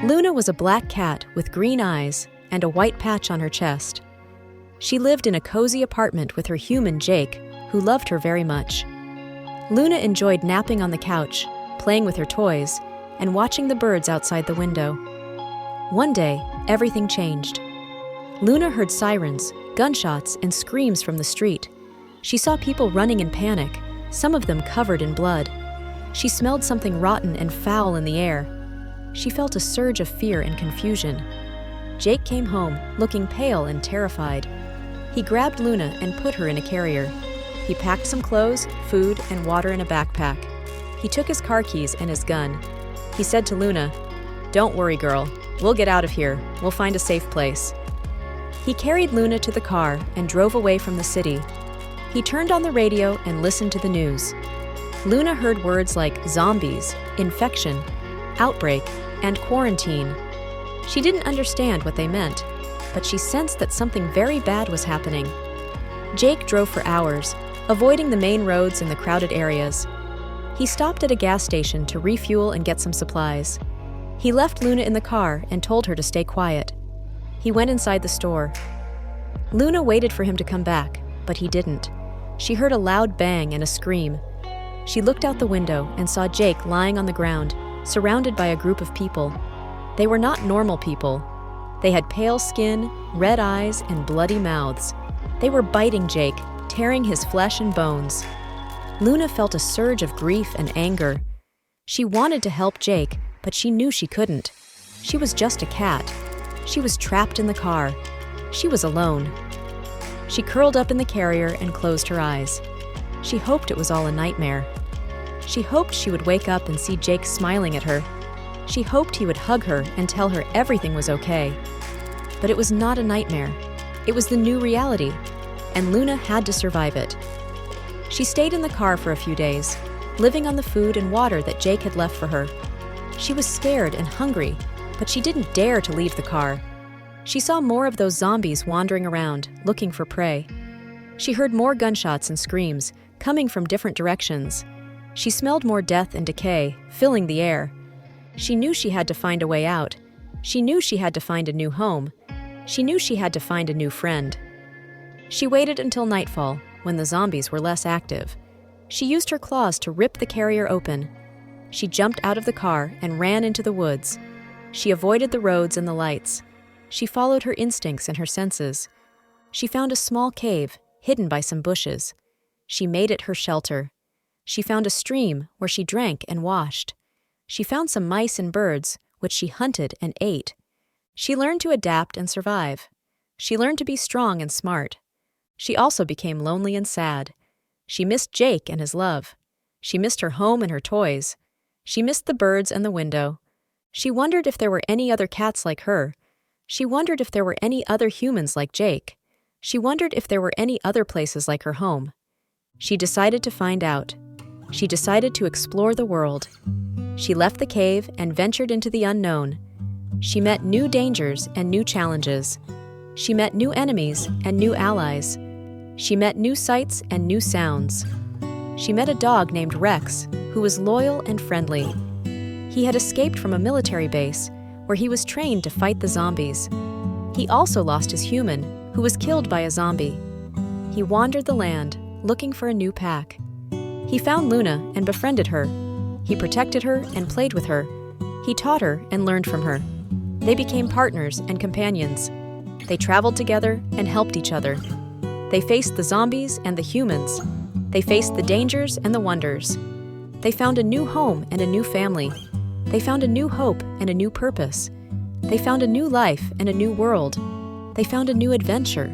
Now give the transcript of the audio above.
Luna was a black cat with green eyes and a white patch on her chest. She lived in a cozy apartment with her human Jake, who loved her very much. Luna enjoyed napping on the couch, playing with her toys, and watching the birds outside the window. One day, everything changed. Luna heard sirens, gunshots, and screams from the street. She saw people running in panic, some of them covered in blood. She smelled something rotten and foul in the air. She felt a surge of fear and confusion. Jake came home, looking pale and terrified. He grabbed Luna and put her in a carrier. He packed some clothes, food, and water in a backpack. He took his car keys and his gun. He said to Luna, "Don't worry, girl. We'll get out of here. We'll find a safe place." He carried Luna to the car and drove away from the city. He turned on the radio and listened to the news. Luna heard words like zombies, infection, outbreak, and quarantine. She didn't understand what they meant, but she sensed that something very bad was happening. Jake drove for hours, avoiding the main roads and the crowded areas. He stopped at a gas station to refuel and get some supplies. He left Luna in the car and told her to stay quiet. He went inside the store. Luna waited for him to come back, but he didn't. She heard a loud bang and a scream. She looked out the window and saw Jake lying on the ground, surrounded by a group of people. They were not normal people. They had pale skin, red eyes, and bloody mouths. They were biting Jake, tearing his flesh and bones. Luna felt a surge of grief and anger. She wanted to help Jake, but she knew she couldn't. She was just a cat. She was trapped in the car. She was alone. She curled up in the carrier and closed her eyes. She hoped it was all a nightmare. She hoped she would wake up and see Jake smiling at her. She hoped he would hug her and tell her everything was okay. But it was not a nightmare. It was the new reality, and Luna had to survive it. She stayed in the car for a few days, living on the food and water that Jake had left for her. She was scared and hungry, but she didn't dare to leave the car. She saw more of those zombies wandering around, looking for prey. She heard more gunshots and screams, coming from different directions. She smelled more death and decay, filling the air. She knew she had to find a way out. She knew she had to find a new home. She knew she had to find a new friend. She waited until nightfall, when the zombies were less active. She used her claws to rip the carrier open. She jumped out of the car and ran into the woods. She avoided the roads and the lights. She followed her instincts and her senses. She found a small cave, hidden by some bushes. She made it her shelter. She found a stream where she drank and washed. She found some mice and birds, which she hunted and ate. She learned to adapt and survive. She learned to be strong and smart. She also became lonely and sad. She missed Jake and his love. She missed her home and her toys. She missed the birds and the window. She wondered if there were any other cats like her. She wondered if there were any other humans like Jake. She wondered if there were any other places like her home. She decided to find out. She decided to explore the world. She left the cave and ventured into the unknown. She met new dangers and new challenges. She met new enemies and new allies. She met new sights and new sounds. She met a dog named Rex, who was loyal and friendly. He had escaped from a military base, where he was trained to fight the zombies. He also lost his human, who was killed by a zombie. He wandered the land, looking for a new pack. He found Luna and befriended her. He protected her and played with her. He taught her and learned from her. They became partners and companions. They traveled together and helped each other. They faced the zombies and the humans. They faced the dangers and the wonders. They found a new home and a new family. They found a new hope and a new purpose. They found a new life and a new world. They found a new adventure.